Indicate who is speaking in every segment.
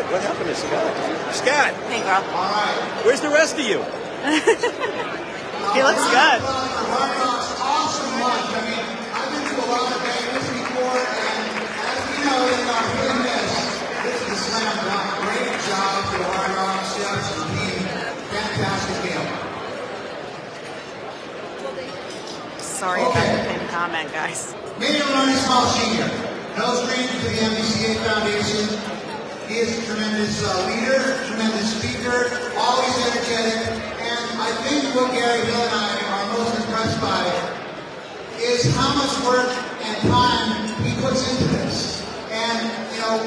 Speaker 1: Scott? What happened to Scott? Scott!
Speaker 2: Hey, girl.
Speaker 1: Where's the rest of you?
Speaker 2: He looks good.
Speaker 3: Awesome lunch. I mean, I've been to a lot of banquets before, and as we know in our business, this is a slam dunk. Great job to the Hard Rock chefs and team. Fantastic meal.
Speaker 2: Sorry about the pinned comment, guys.
Speaker 3: Mayor Marty Small Sr. No stranger to the MBCA Foundation. He is a tremendous leader, tremendous speaker, always energetic, and I think what Gary Hill and I are most impressed by is how much work and time he puts into this. And, you know,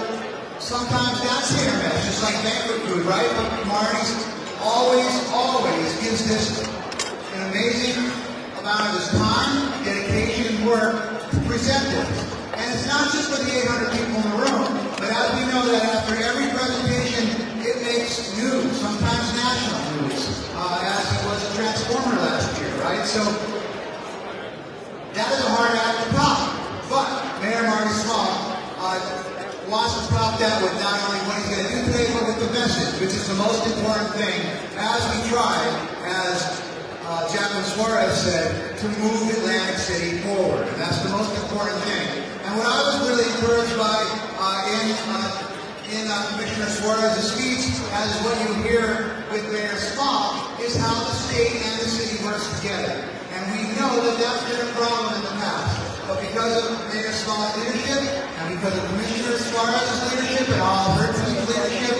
Speaker 3: sometimes that's hit or miss, just like banquet food, right? But Marty's always gives this an amazing amount of his time, dedication, and work to present this. And it's not just for the 800 people in the room, but as we know that after every presentation, it makes news, sometimes national news, as it was a Transformer last year, right? So that is a hard act to top. But Mayor Marty Small wants to top that with not only what he's going to do today, but with the message, which is the most important thing, as we try, as Jacqueline Suarez said, to move Atlantic City forward. And that's the most important thing. And what I was really encouraged by in Commissioner Suarez's speech, as what you hear with Mayor Small, is how the state and the city works together. And we know that that's been a problem in the past. But because of Mayor Small's leadership, and because of Commissioner Suarez's leadership, and all her team's leadership,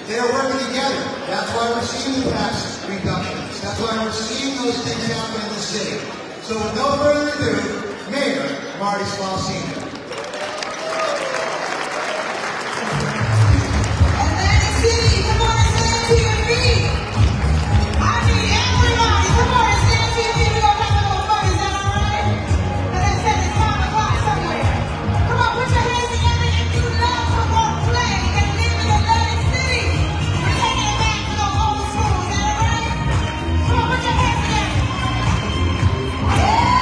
Speaker 3: they're working together. That's why we're seeing the tax reductions. That's why we're seeing those things happen in the city. So with no further ado, Mayor Marty Small Sr.
Speaker 4: Atlantic City, come on and stand to your feet. I need everybody, come on and stand to your feet. We're going to have a little fun, is that all right? But they said it's 5 o'clock somewhere. Come on, put your hands together if you love football play and live in Atlantic City. We're taking it back to the old school, is that all right? Come on, put your hands together. Yeah!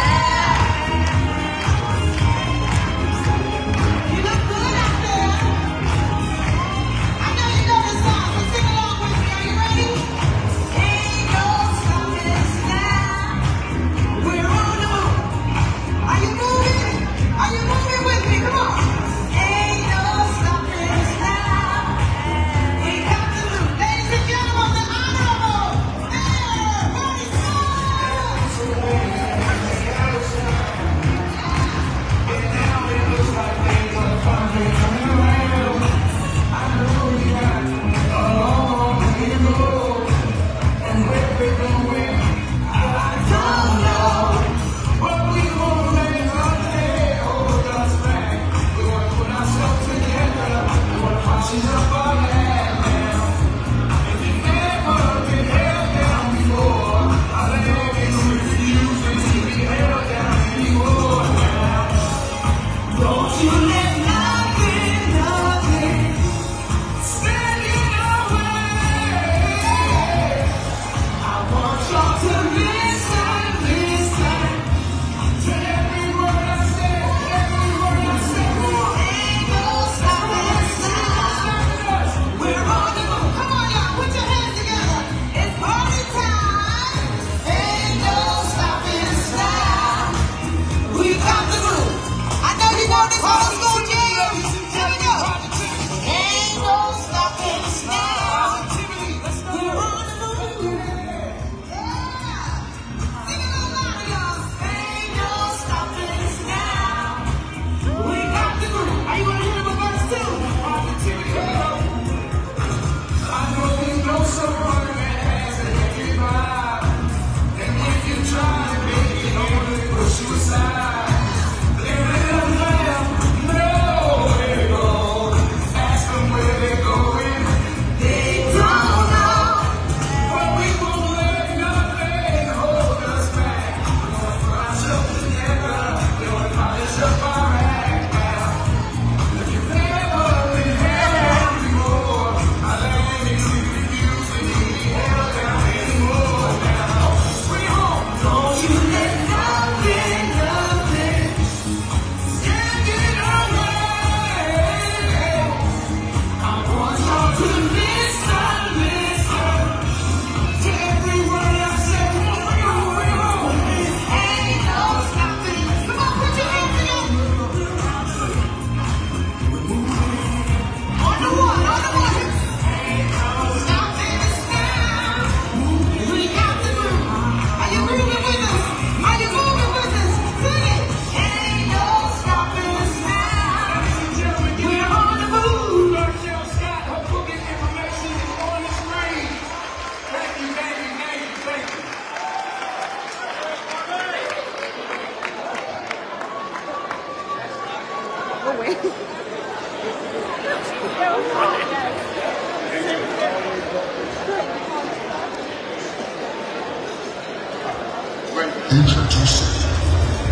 Speaker 5: Introducing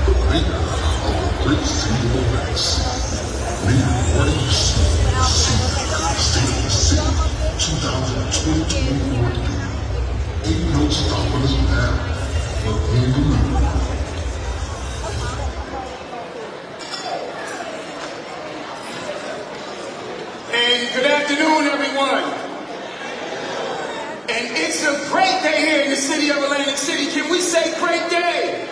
Speaker 5: the mayor of the great city of Atlantic City, Mayor Marty, State of the City 2024. Ain't no stopping us now, but in the moon.
Speaker 6: And good afternoon, everyone. And it's a great day here in the city of Atlantic City. Can we say great day?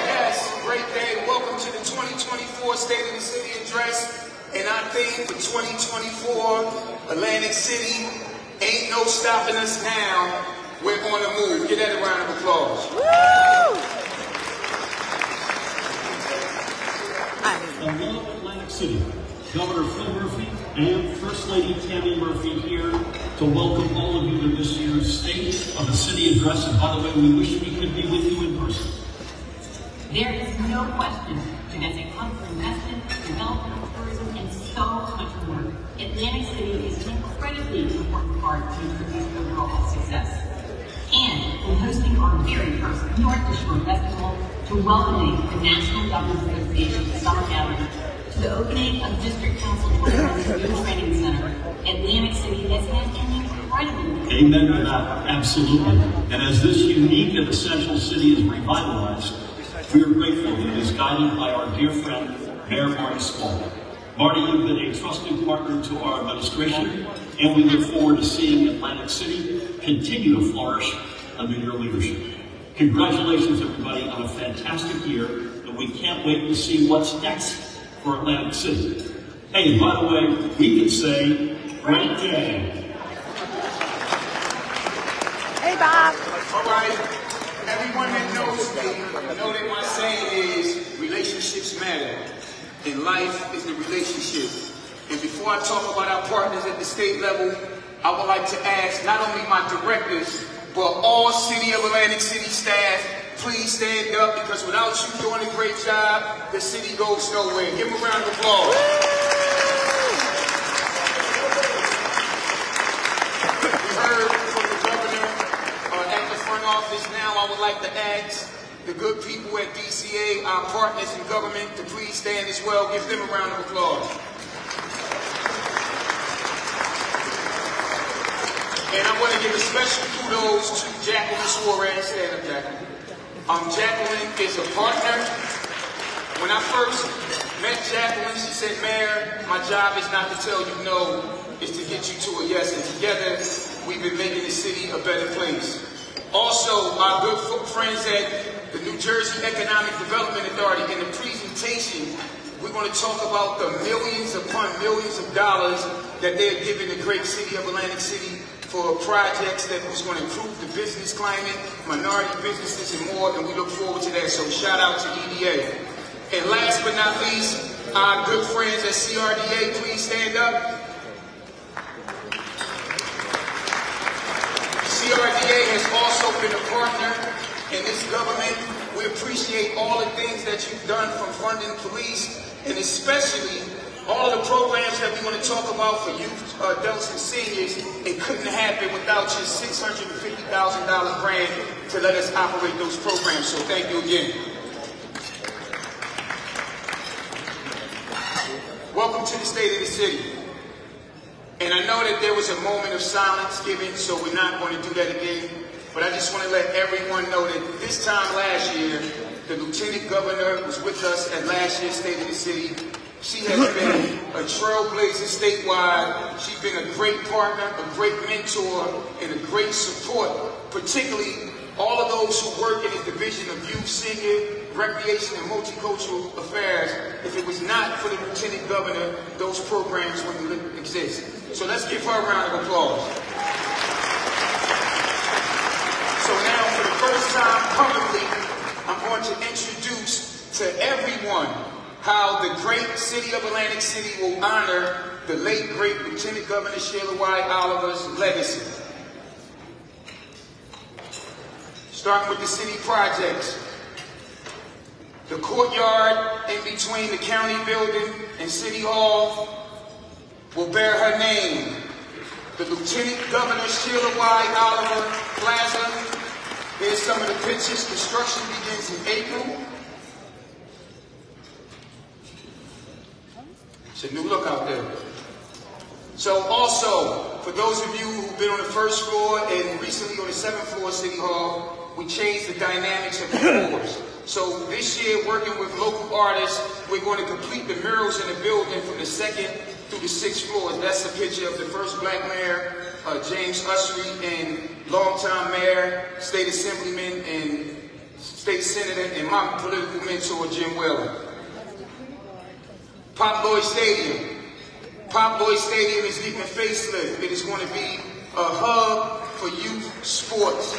Speaker 6: Yes, great day. Welcome to the 2024 State of the City Address. And our theme for 2024, Atlantic City, ain't no stopping us now. We're on the move. Give that a round of applause.
Speaker 7: Hello, Atlantic City. Governor Phil Murphy and First Lady Tammy Murphy here to welcome all of you to this year's State of the City Address. And by the way, we wish we could be with you in person.
Speaker 8: There is no question that as a hub for investment, development, tourism, and so much more, Atlantic City is an incredibly important part to produce overall success. And in hosting our very first North Shore Festival, to welcoming the National Government Association Summer Gathering, to the opening of District Council 21's new training center, Atlantic City has had an incredible.
Speaker 7: Amen to that, absolutely. And as this unique and essential city is revitalized, we are grateful that it is guided by our dear friend, Mayor Marty Small. Marty, you've been a trusted partner to our administration, and we look forward to seeing Atlantic City continue to flourish under your leadership. Congratulations, everybody, on a fantastic year, and we can't wait to see what's next for Atlantic City. Hey, and by the way, we can say, great day.
Speaker 2: Hey, Bob.
Speaker 6: All right. Everyone that knows me know that my saying is relationships matter. And life is the relationship. And before I talk about our partners at the state level, I would like to ask not only my directors, but all City of Atlantic City staff, please stand up, because without you doing a great job, the city goes nowhere. Give them a round of applause. We heard from the governor at the front office. Now I would like to ask the good people at BCA, our partners in government, to please stand as well. Give them a round of applause. And I want to give a special kudos to Jacqueline Suarez. Stand up, Jacqueline. Jacqueline is a partner. When I first met Jacqueline, she said, Mayor, my job is not to tell you no, it's to get you to a yes. And together, we've been making the city a better place. Also, our good friends at the New Jersey Economic Development Authority, in the presentation, we're going to talk about the millions upon millions of dollars that they're giving the great city of Atlantic City for projects that was going to improve the business climate, minority businesses, and more, and we look forward to that. So shout out to EDA. And last but not least, our good friends at CRDA, please stand up. CRDA has also been a partner in this government. We appreciate all the things that you've done, from funding police, and especially all of the programs that we want to talk about for youth, adults, and seniors. It couldn't happen without your $650,000 grant to let us operate those programs. So thank you again. Welcome to the State of the City. And I know that there was a moment of silence given, so we're not going to do that again. But I just want to let everyone know that this time last year, the Lieutenant Governor was with us at last year's State of the City. She has been a trailblazer statewide. She's been a great partner, a great mentor, and a great support, particularly all of those who work in the Division of Youth, Senior, Recreation, and Multicultural Affairs. If it was not for the Lieutenant Governor, those programs wouldn't exist. So let's give her a round of applause. So now, for the first time publicly, I'm going to introduce to everyone how the great city of Atlantic City will honor the late, great Lieutenant Governor Sheila Y. Oliver's legacy. Starting with the city projects. The courtyard in between the county building and City Hall will bear her name. The Lieutenant Governor Sheila Y. Oliver Plaza. Here's some of the pictures. Construction begins in April. It's a new look out there. So also, for those of you who've been on the first floor and recently on the 7th floor of City Hall, we changed the dynamics of the floors. So this year, working with local artists, we're going to complete the murals in the building from the 2nd through the 6th floors. That's a picture of the first black mayor, James Usry, and longtime mayor, state assemblyman, and state senator, and my political mentor, Jim Whelan. Pop Lloyd Stadium. Pop Lloyd Stadium is getting a facelift. It is going to be a hub for youth sports.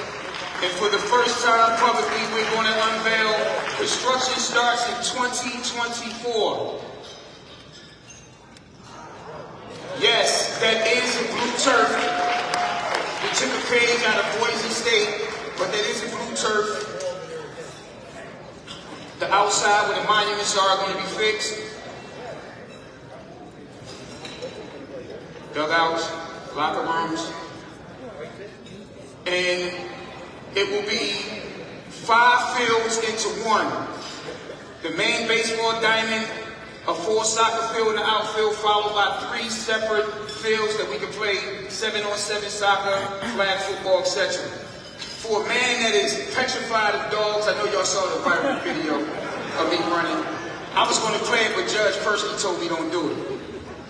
Speaker 6: And for the first time publicly, we're going to unveil construction starts in 2024. Yes, that is a blue turf. We took a page out of Boise State, but that is a blue turf. The outside where the monuments are going to be fixed. Dugouts, locker rooms. And it will be 5 fields into 1. The main baseball diamond, a 4 soccer field in the outfield, followed by 3 separate fields that we can play 7-on-7 soccer, flag football, etc. For a man that is petrified of dogs, I know y'all saw the viral video of me running. I was going to play it, but Judge personally told me don't do it.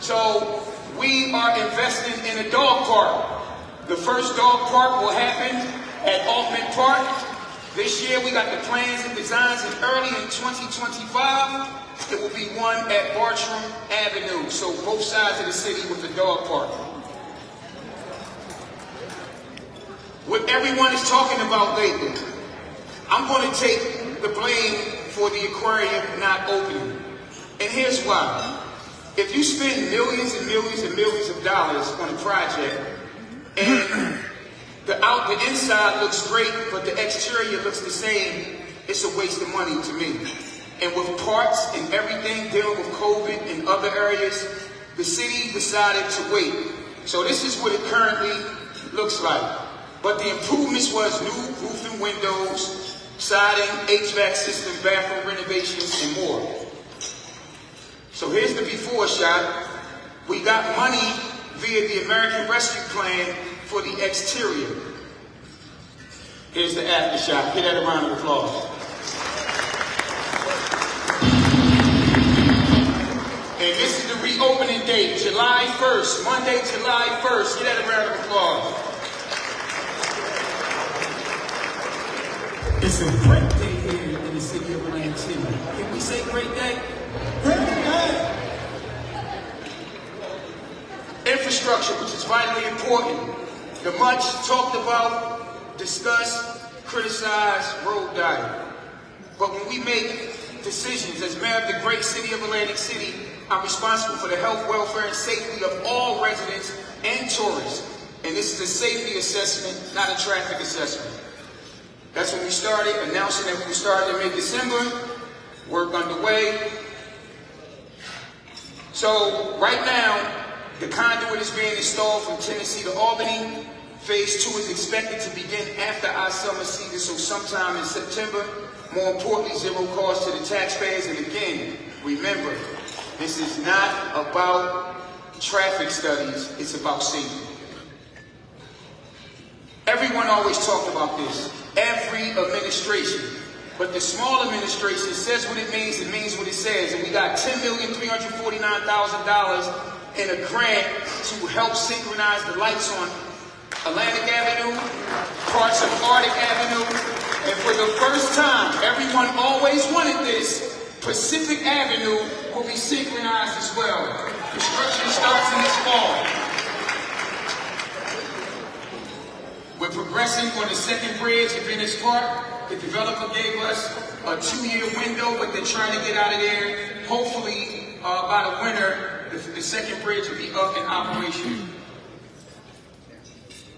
Speaker 6: So we are investing in a dog park. The first dog park will happen at Altman Park. This year we got the plans and designs, and early in 2025, it will be one at Bartram Avenue, so both sides of the city with the dog park. What everyone is talking about lately, I'm going to take the blame for the aquarium not opening. And here's why. If you spend millions and millions and millions of dollars on a project, and the inside looks great, but the exterior looks the same, it's a waste of money to me. And with parts and everything dealing with COVID and other areas, the city decided to wait. So this is what it currently looks like. But the improvements was new roof and windows, siding, HVAC system, bathroom renovations, and more. So here's the before shot. We got money via the American Rescue Plan for the exterior. Here's the after shot. Give that a round of applause. And this is the reopening date, July 1st, Monday, July 1st. Give that a round of applause. It's a great day here in the city of Atlantic City. Can we say great day? Great day! Infrastructure, which is vitally important. The much talked about, discussed, criticized road diet. But when we make decisions as mayor of the great city of Atlantic City, I'm responsible for the health, welfare, and safety of all residents and tourists. And this is a safety assessment, not a traffic assessment. That's when we started, announcing that we started in mid-December, work underway. So right now, the conduit is being installed from Tennessee to Albany. Phase 2 is expected to begin after our summer season, so sometime in September. More importantly, zero cost to the taxpayers. And again, remember, this is not about traffic studies, it's about safety. Everyone always talked about this, every administration. But the small administration says what it means what it says. And we got $10,349,000 in a grant to help synchronize the lights on Atlantic Avenue, parts of Arctic Avenue, and for the first time, everyone always wanted this, Pacific Avenue will be synchronized as well. Construction starts in this fall. We're progressing on the second bridge at Venice Park. The developer gave us a 2-year window, but they're trying to get out of there. Hopefully, by the winter, the second bridge will be up in operation.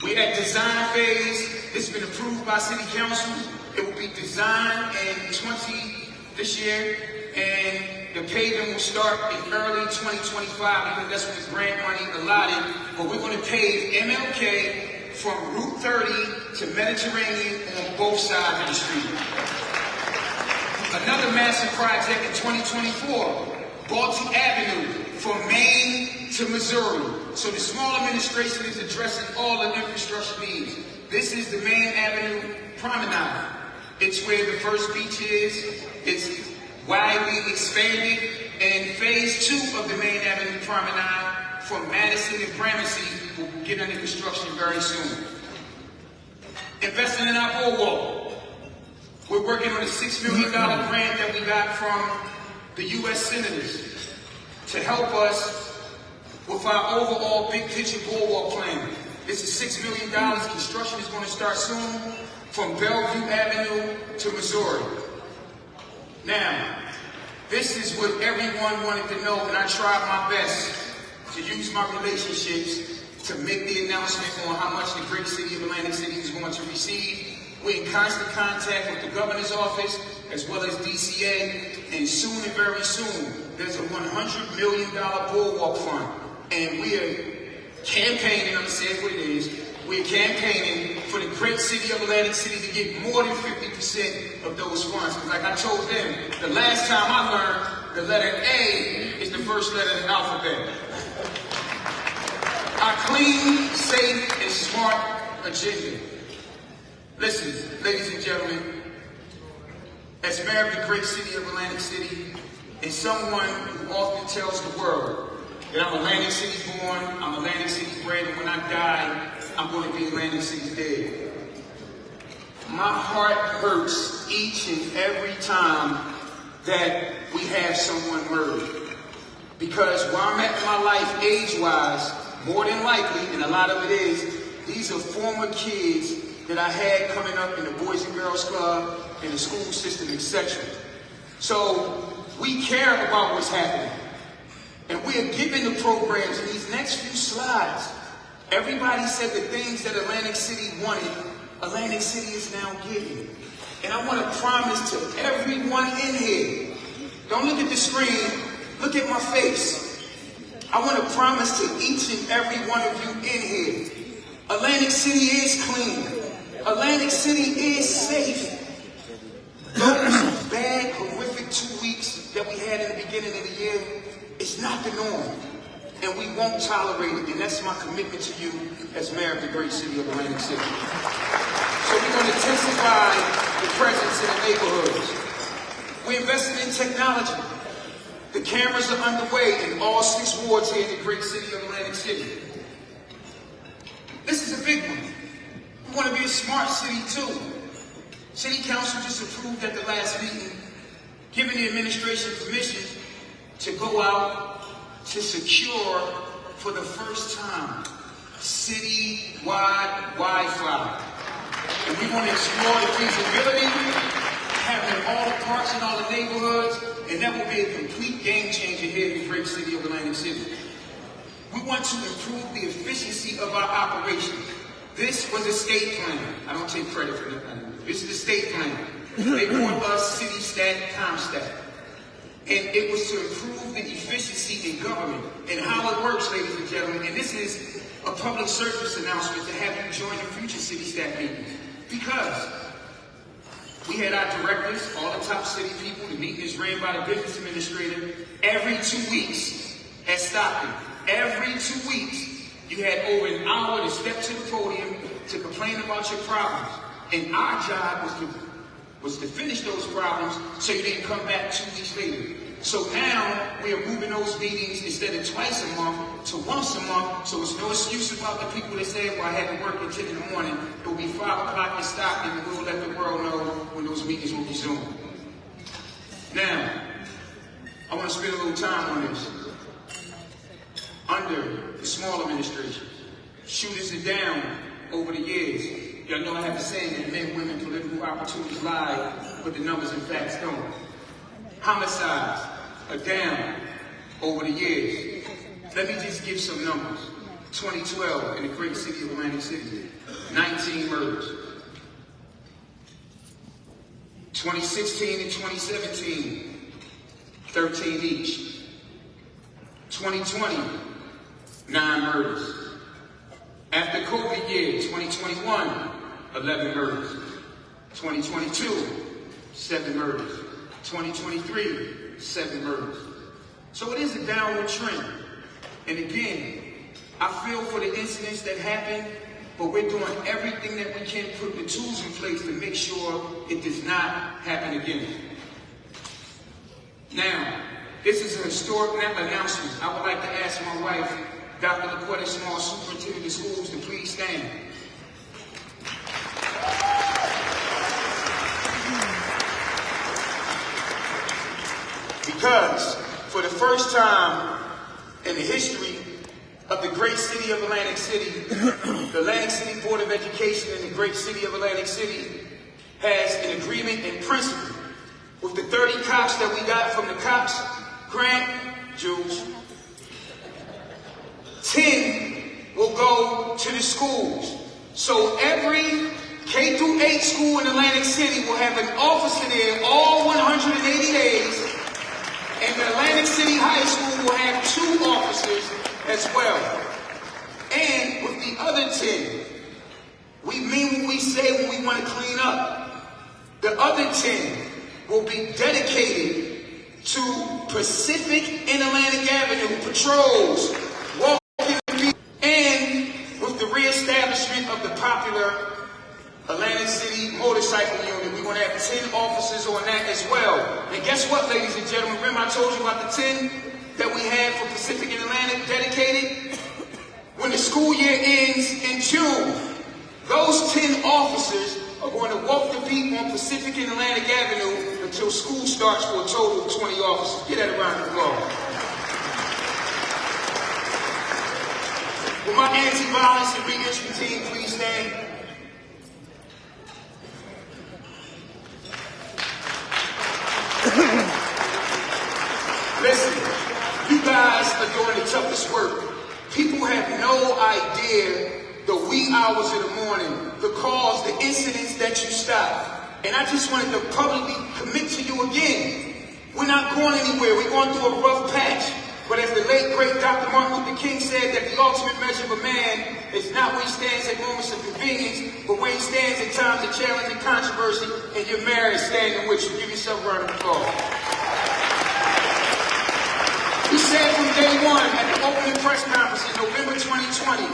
Speaker 6: We're at design phase. This has been approved by City Council. It will be designed in this year, and The paving will start in early 2025 because that's when the grant money allotted. But we're going to pave MLK from Route 30 to Mediterranean on both sides of the street. Another massive project in 2024, Baltimore Avenue from Maine to Missouri. So the small administration is addressing all the infrastructure needs. This is the Main Avenue Promenade. It's where the first beach is. It's widely expanded. And phase 2 of the Main Avenue Promenade from Madison and Gramercy will get under construction very soon. Investing in our boardwalk. We're working on a $6 million grant that we got from the U.S. Senators to help us with our overall big picture boardwalk plan. This is $6 million. Construction is going to start soon from Bellevue Avenue to Missouri. Now, this is what everyone wanted to know, and I tried my best to use my relationships to make the announcement on how much the great city of Atlantic City is going to receive. We're in constant contact with the governor's office as well as DCA, and soon and very soon, there's a $100 million boardwalk fund. And we are campaigning, I'm going to say what it is, we're campaigning for the great city of Atlantic City to get more than 50% of those funds. Because like I told them, the last time I learned, the letter A is the first letter of the alphabet. Our clean, safe, and smart agenda. Listen, ladies and gentlemen, as mayor of the great city of Atlantic City, and someone who often tells the world that I'm Atlantic City born, I'm Atlantic City bred, and when I die, I'm going to be Atlantic City dead. My heart hurts each and every time that we have someone murdered. Because where I'm at in my life age-wise, more than likely, and a lot of it is, these are former kids that I had coming up in the Boys and Girls Club, in the school system, etc. So we care about what's happening. And we are giving the programs in these next few slides. Everybody said the things that Atlantic City wanted, Atlantic City is now getting. And I want to promise to everyone in here, don't look at the screen, look at my face. I want to promise to each and every one of you in here, Atlantic City is clean. Atlantic City is safe. Those bad, horrific 2 weeks that we had in the beginning of the year, it's not the norm. And we won't tolerate it. And that's my commitment to you as mayor of the great city of Atlantic City. So we're going to intensify the presence in the neighborhoods. We're investing in technology. The cameras are underway in all 6 wards here in the great city of Atlantic City. This is a big one. We want to be a smart city too. City Council just approved at the last meeting, giving the administration permission to go out to secure, for the first time, city-wide Wi-Fi. And we want to explore the feasibility, having all the parks in all the neighborhoods, and that will be a complete game changer here in the great city of Atlantic City. We want to improve the efficiency of our operations. This was a state plan. I don't take credit for that. This is a state plan. They brought us city stat, ComStat. And it was to improve the efficiency in government and how it works, ladies and gentlemen. And this is a public service announcement to have you join the future city stat meetings. Because we had our directors, all the top city people, the meeting is ran by the business administrator every 2 weeks at Stockton. Every 2 weeks, you had over an hour to step to the podium to complain about your problems. And our job was to finish those problems so you didn't come back 2 weeks later. So now we are moving those meetings instead of twice a month to once a month. So it's no excuse about the people that say, well, I had to work at 10 in the morning. It will be 5 o'clock in Stockton, and we'll let the world know when those meetings will resume. Now, I want to spend a little time on this. Under the small administration, shootings are down over the years. Y'all know I have a saying that men, women, political opportunities lie, but the numbers and facts don't. Homicides are down over the years. Let me just give some numbers. 2012 in the great city of Atlantic City, 19 murders. 2016 and 2017, 13 each. 2020, 9 murders. After COVID year, 2021, 11 murders. 2022, 7 murders. 2023, 7 murders. So it is a downward trend. And again, I feel for the incidents that happen, but we're doing everything that we can, put the tools in place to make sure it does not happen again. Now, this is a historic announcement. I would like to ask my wife, Dr. LaQuetta Small, Superintendent of Schools, to please stand. Because for the first time in the history of the great city of Atlantic City, the Atlantic City Board of Education in the great city of Atlantic City has an agreement in principle with the 30 cops that we got from the cops grant, Jules. 10 will go to the schools. So every K through 8 school in Atlantic City will have an officer there all 180 days. And the Atlantic City High School will have 2 officers as well. And with the other 10, we mean what we say when we want to clean up. The other 10 will be dedicated to Pacific and Atlantic Avenue patrols, walking the beat, and with the reestablishment of the popular Atlantic City Motorcycle Unit. We're going to have 10 officers on that as well. And guess what, ladies and gentlemen? Remember I told you about the 10 that we had for Pacific and Atlantic dedicated? When the school year ends in June, those 10 officers are going to walk the beat on Pacific and Atlantic Avenue until school starts for a total of 20 officers. Get that around the applause. Will my anti-violence and reentry team please stand? Listen, you guys are doing the toughest work. People have no idea the wee hours of the morning, the calls, the incidents that you stop. And I just wanted to publicly commit to you again. We're not going anywhere. We're going through a rough patch. But as the late, great Dr. Martin Luther King said, that the ultimate measure of a man is not where he stands at moments of convenience, but where he stands at times of challenge and controversy, and your mayor is standing with you. Give yourself a round of applause. He said from day one at the opening press conference in November 2020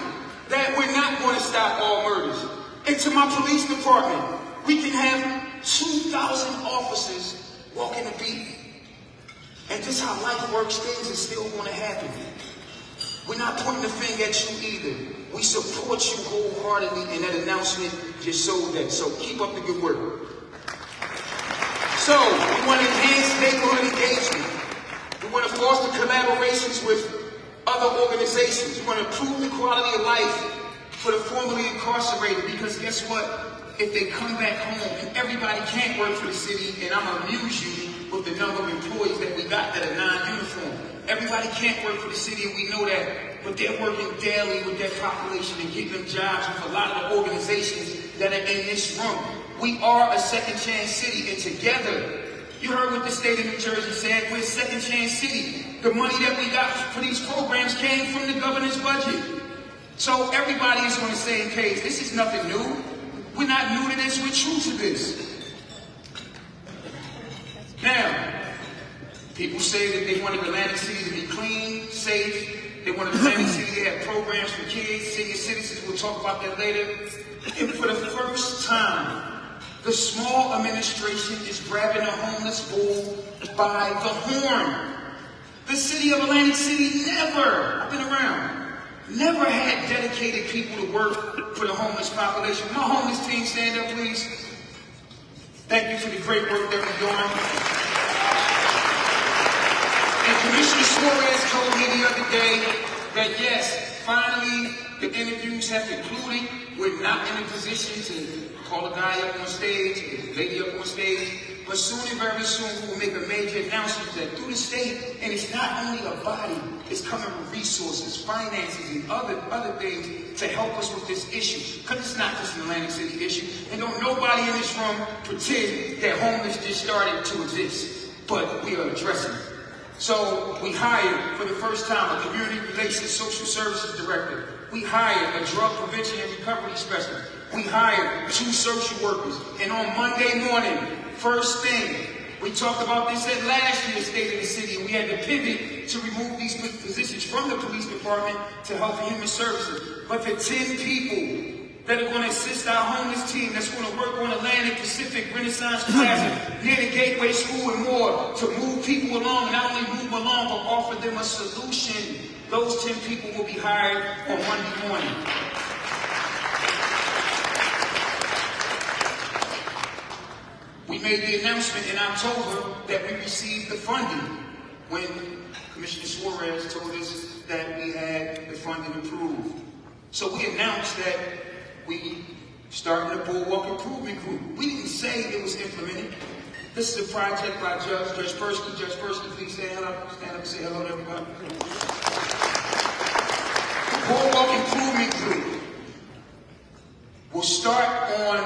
Speaker 6: that we're not going to stop all murders. And to my police department, we can have 2,000 officers walking the beat. And just how life works, things are still going to happen. We're not pointing the finger at you either. We support you wholeheartedly, and that announcement just showed that. So keep up the good work. So we want to enhance neighborhood engagement. We want to foster collaborations with other organizations. We want to improve the quality of life for the formerly incarcerated, because guess what? If they come back home, and everybody can't work for the city, and I'm going to amuse you with the number of employees that we got that are non-uniform. Everybody can't work for the city, and we know that, but they're working daily with their population and getting them jobs with a lot of the organizations that are in this room. We are a second chance city, and together, you heard what the state of New Jersey said, we're a second chance city. The money that we got for these programs came from the governor's budget. So everybody is on the same page. This is nothing new. We're not new to this, we're true to this. Now, people say that they wanted Atlantic City to be clean, safe. They wanted Atlantic City to have programs for kids, senior citizens. We'll talk about that later. And for the first time, the small administration is grabbing the homeless bull by the horn. The city of Atlantic City never, I've been around, never had dedicated people to work for the homeless population. My homeless team, stand up, please. Thank you for the great work that we're doing. And Commissioner Suarez told me the other day that yes, finally the interviews have concluded. We're not in a position to call a guy up on stage, a lady up on stage, but soon and very soon we will make a major announcement that through the state, and it's not only a body, it's coming with resources, finances, and other things to help us with this issue. Because it's not just an Atlantic City issue, and don't nobody in this room pretend that homeless just started to exist, but we are addressing it. So we hired, for the first time, a community relations social services director. We hired a drug prevention and recovery specialist. We hired 2 social workers. And on Monday morning, first thing, we talked about this at last year's State of the City, and we had to pivot to remove these positions from the police department to Health and Human Services. But the 10 people that are going to assist our homeless team, that's going to work on Atlantic Pacific Renaissance Plaza, near the Gateway School and more, to move people along, not only move along, but offer them a solution. Those 10 people will be hired on Monday morning. We made the announcement in October that we received the funding when Commissioner Suarez told us that we had the funding approved. So we announced that we started a Boardwalk Improvement Group. We didn't say it was implemented. This is a project by Judge Persky. Judge Persky, please stand up and say hello to everybody. The Boardwalk Improvement Group will start on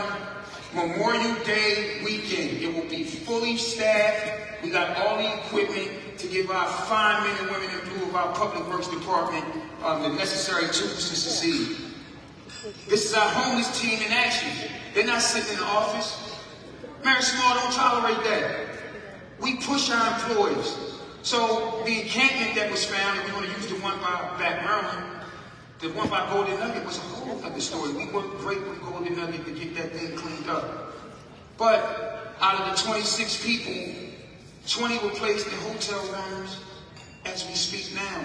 Speaker 6: Memorial Day weekend. It will be fully staffed. We got all the equipment to give our fine men and women in blue of our Public Works Department the necessary tools to succeed. This is our homeless team in action. They're not sitting in the office. Mary Small don't tolerate that. We push our employees. So the encampment that was found, and we're going to use the one by Back Maryland, the one by Golden Nugget was a whole other story. We worked great with Golden Nugget to get that thing cleaned up. But out of the 26 people, 20 were placed in hotel rooms as we speak now.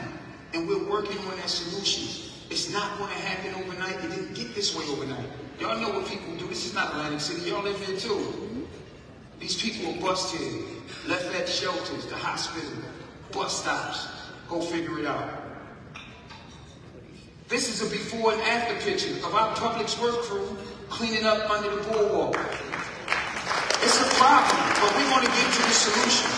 Speaker 6: And we're working on that solution. It's not going to happen overnight. It didn't get this way overnight. Y'all know what people do. This is not Atlantic City. Y'all live here too. These people are busted, left at shelters, the hospital, bus stops. Go figure it out. This is a before and after picture of our public work crew cleaning up under the boardwalk. It's a problem, but we want to get to the solution.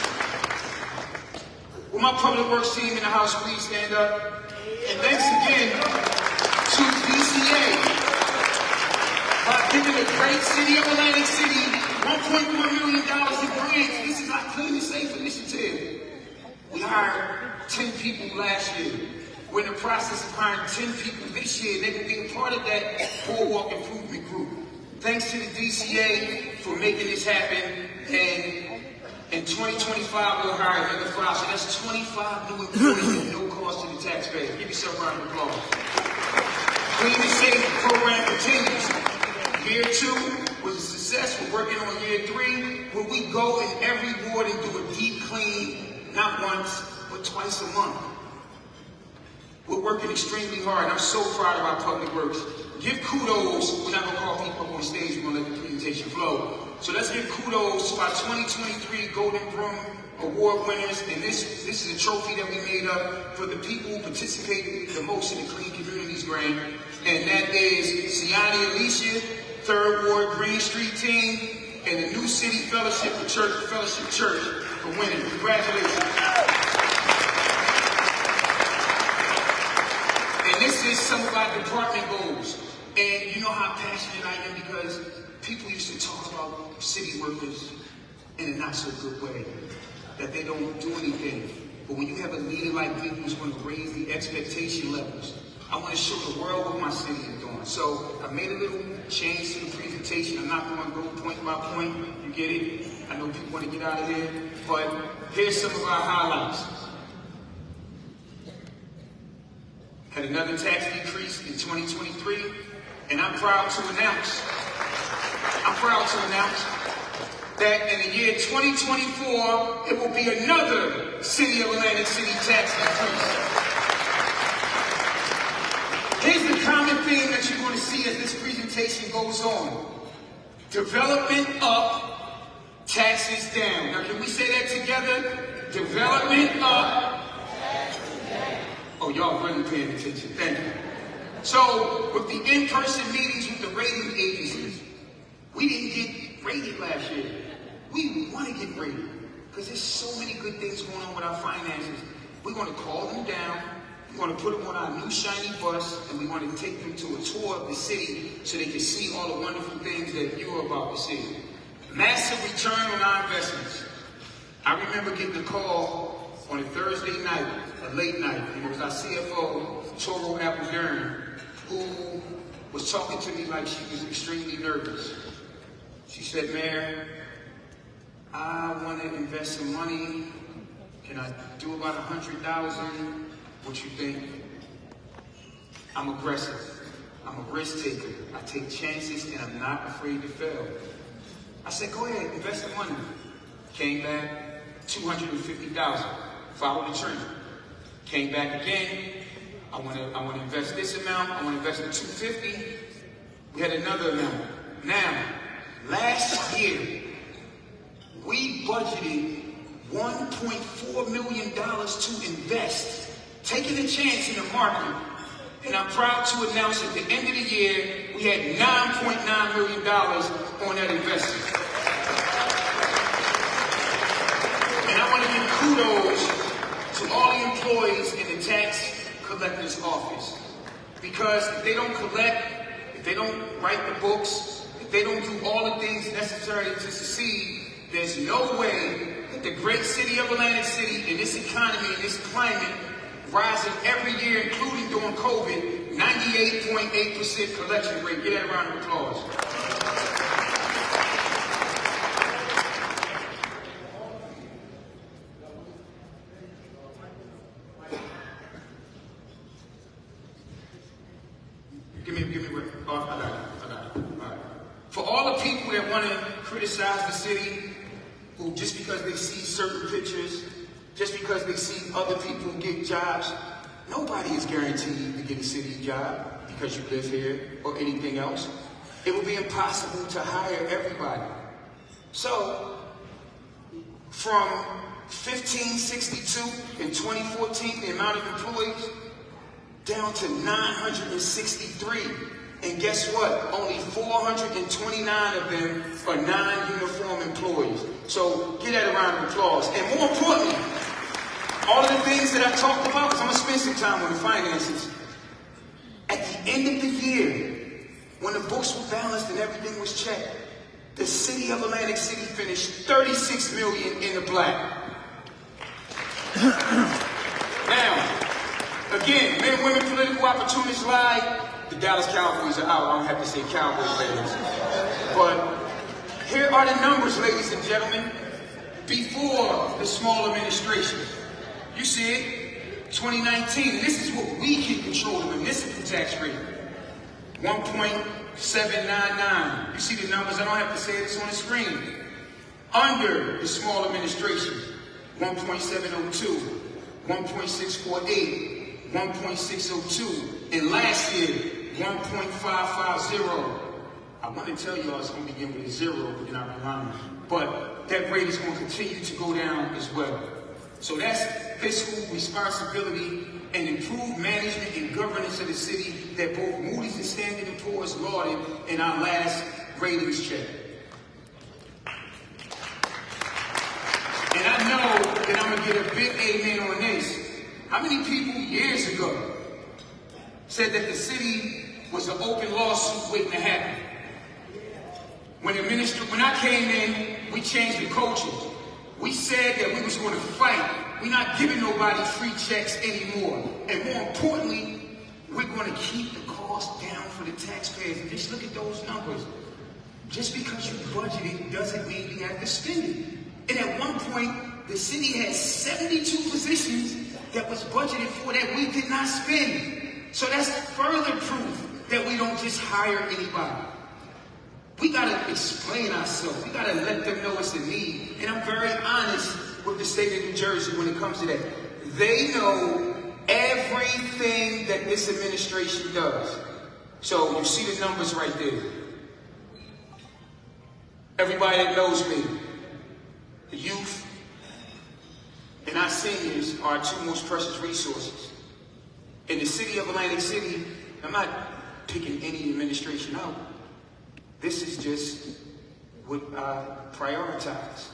Speaker 6: Will my public works team in the house please stand up? And thanks again to MBCA by giving the great city of Atlantic City $1.1 million in grants. This is our Clean and Safe initiative. We hired 10 people last year. We're in the process of hiring 10 people this year. They will be a part of that Boardwalk Improvement Group. Thanks to the DCA for making this happen. And in 2025, we'll hire another 5. So that's 25 new employees at no cost to the taxpayer. Give yourself a round of applause. Clean and Safe program continues. Year 2 was a success. We're working on year 3, where we go in every ward and do a deep clean, not once, but twice a month. We're working extremely hard. I'm so proud of our public works. Give kudos. We're not going to call people up on stage. We're going to let the presentation flow. So let's give kudos to our 2023 Golden Broom Award winners. And this is a trophy that we made up for the people who participated the most in the Clean Communities Grant. And that is Siani Alicia, 3rd Ward Green Street team, and the New City Fellowship Church for winning. Congratulations. And this is some of our department goals. And you know how passionate I am, because people used to talk about city workers in a not so good way, that they don't do anything. But when you have a leader like me who's going to raise the expectation levels, I want to show the world what my city is doing. So I made a little change to the presentation. I'm not going to go point by point. You get it? I know people want to get out of here. But here's some of our highlights. Had another tax decrease in 2023, and I'm proud to announce that in the year 2024, it will be another City of Atlantic City tax decrease. Here's the common theme that you're going to see as this presentation goes on. Development up, taxes down. Now can we say that together? Development up. Oh, y'all really paying attention. Thank you. So, with the in-person meetings with the rating agencies, we didn't get rated last year. We want to get rated because there's so many good things going on with our finances. We're going to call them down. We're going to put them on our new shiny bus, and we want to take them to a tour of the city so they can see all the wonderful things that you're about to see. Massive return on our investments. I remember getting a call on a Thursday night, a late night, and it was our CFO, Toro Appledern, who was talking to me like she was extremely nervous. She said, Mayor, I want to invest some money. Can I do about $100,000? What you think? I'm aggressive. I'm a risk taker. I take chances and I'm not afraid to fail. I said, go ahead, invest the money. Came back, $250,000. Follow the trend. Came back again. I want to invest this amount. I want to invest the $250,000. We had another amount. Now, last year, we budgeted $1.4 million to invest, taking a chance in the market. And I'm proud to announce at the end of the year, we had $9.9 million on that investment. And I want to give kudos to all the employees in the tax collector's office. Because if they don't collect, if they don't write the books, if they don't do all the things necessary to succeed, there's no way that the great city of Atlantic City, in this economy, in this climate, rising every year, including during COVID, 98.8% collection rate. Give that a round of applause. Give me, oh, I got it. All right. For all the people that want to criticize the city, who just because they see certain pictures, just because they see other people get jobs, nobody is guaranteed to get a city job because you live here or anything else. It would be impossible to hire everybody. So, from 1562 in 2014, the amount of employees, down to 963. And guess what? Only 429 of them are non-uniform employees. So give that a round of applause. And more importantly, all of the things that I've talked about, because I'm going to spend some time on the finances. At the end of the year, when the books were balanced and everything was checked, the city of Atlantic City finished $36 million in the black. Now, again, men, women, political opportunities lie. The Dallas Cowboys are out. I don't have to say Cowboys fans. But here are the numbers, ladies and gentlemen, before the small administration. You see it, 2019. This is what we can control, the municipal tax rate. 1.799. You see the numbers? I don't have to say this on the screen. Under the small administration, 1.702, 1.648. 1.602, and last year, 1.550. I want to tell you all it's going to begin with a zero, but then I'll be lying. But that rate is going to continue to go down as well. So that's fiscal responsibility and improved management and governance of the city that both Moody's and Standard & Poor's lauded in our last ratings check. And I know that I'm going to get a big amen on this. How many people years ago said that the city was an open lawsuit waiting to happen? When I came in, we changed the culture. We said that we was going to fight. We're not giving nobody free checks anymore. And more importantly, we're going to keep the cost down for the taxpayers. And just look at those numbers. Just because you budgeted doesn't mean you have to spend it. And at one point, the city had 72 positions that was budgeted for that we did not spend. So that's further proof that we don't just hire anybody. We gotta explain ourselves. We gotta let them know it's a need. And I'm very honest with the state of New Jersey when it comes to that. They know everything that this administration does. So you see the numbers right there. Everybody that knows me, the youth, and our seniors are our two most precious resources. In the city of Atlantic City, I'm not picking any administration out. This is just what I prioritize.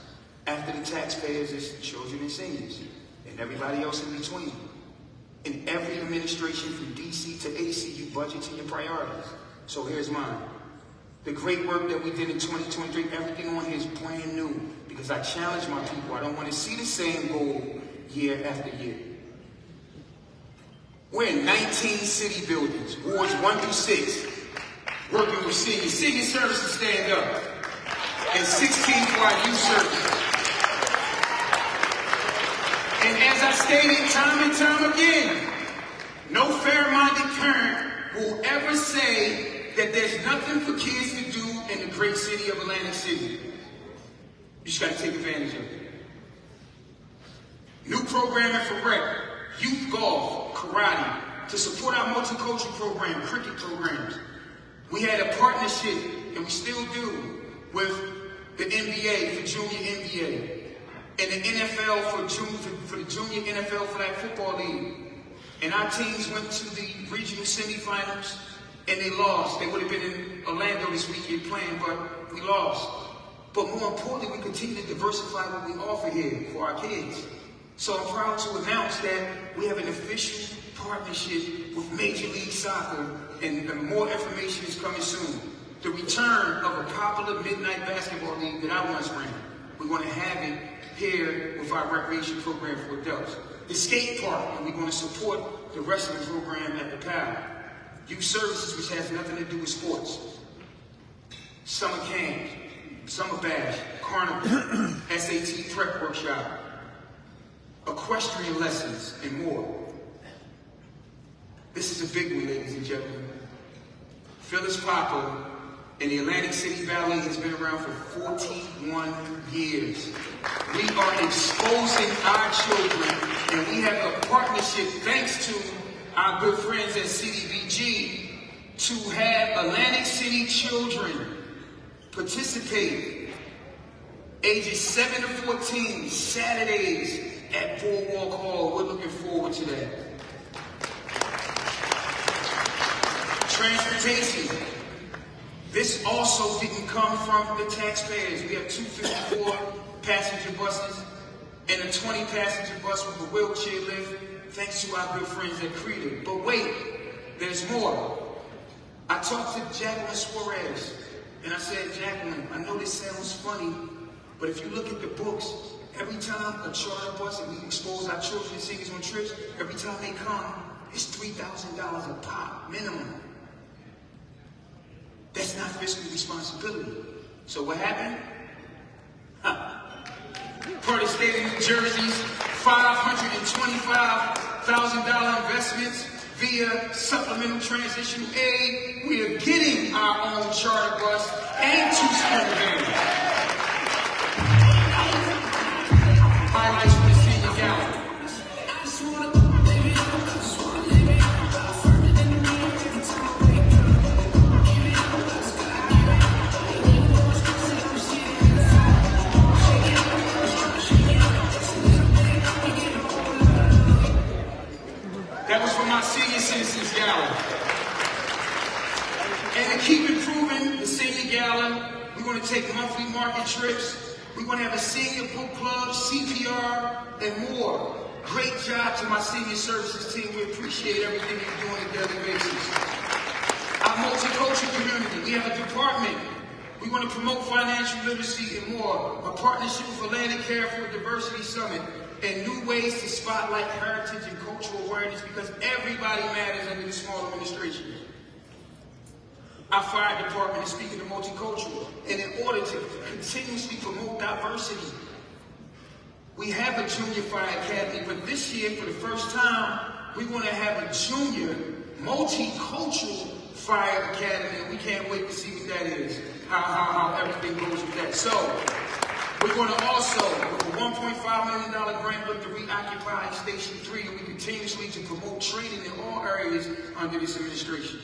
Speaker 6: After the taxpayers, it's children and seniors, and everybody else in between. In every administration from DC to AC, you budget to your priorities. So here's mine. The great work that we did in 2023, everything on here is brand new because I challenge my people. I don't want to see the same goal year after year. We're in 19 city buildings, wards 1 through 6, working with seniors. Senior services stand up. And 16 for our youth services. And as I stated time and time again, no fair-minded parent will ever say that there's nothing for kids to do in the great city of Atlantic City. You just got to take advantage of it. New programming for rec, youth golf, karate, to support our multicultural program, cricket programs. We had a partnership, and we still do, with the NBA for junior NBA, and the NFL for the junior NFL Flag Football League. And our teams went to the regional semifinals, and they lost. They would have been in Orlando this weekend playing, but we lost. But more importantly, we continue to diversify what we offer here for our kids. So I'm proud to announce that we have an official partnership with Major League Soccer, and more information is coming soon. The return of a popular midnight basketball league that I once ran. We're going to have it here with our recreation program for adults. The skate park, and we're going to support the wrestling program at the PAL. Youth services, which has nothing to do with sports. Summer camps, summer bash, carnival, SAT prep workshop, equestrian lessons, and more. This is a big one, ladies and gentlemen. Phyllis Popper and the Atlantic City Ballet has been around for 41 years. We are exposing our children, and we have a partnership, thanks to our good friends at CDBG, to have Atlantic City children participate ages 7 to 14, Saturdays at Boardwalk Hall. We're looking forward to that. Transportation. This also didn't come from the taxpayers. We have 254 passenger buses and a 20 passenger bus with a wheelchair lift, thanks to our good friends at Creta. But wait, there's more. I talked to Jacqueline Suarez, and I said, Jacqueline, I know this sounds funny, but if you look at the books, every time a charter bus, and we expose our children and seniors on trips, every time they come, it's $3,000 a pop, minimum. That's not fiscal responsibility. So what happened? Per the state of New Jersey's $525,000 investments via supplemental transitional aid, we are getting our own charter bus and 2 sprinter vans. Highlights from the senior gala. That was from our Senior Citizens Gala. And to keep improving the Senior Gala, we're going to take monthly market trips. We're going to have a senior book club, CPR, and more. Great job to my senior services team. We appreciate everything you're doing on a daily basis. Our multicultural community, we have a department. We want to promote financial literacy and more. A partnership with Atlantic Care for a Diversity Summit, and new ways to spotlight heritage and cultural awareness, because everybody matters under the small administration. Our fire department is speaking of multicultural, and in order to continuously promote diversity, we have a junior fire academy, but this year, for the first time, we want to have a junior multicultural fire academy, and we can't wait to see what that is, how everything goes with that. So, we're going to also, with a $1.5 million grant, look to reoccupy Station 3, and we continuously to promote training in all areas under this administration.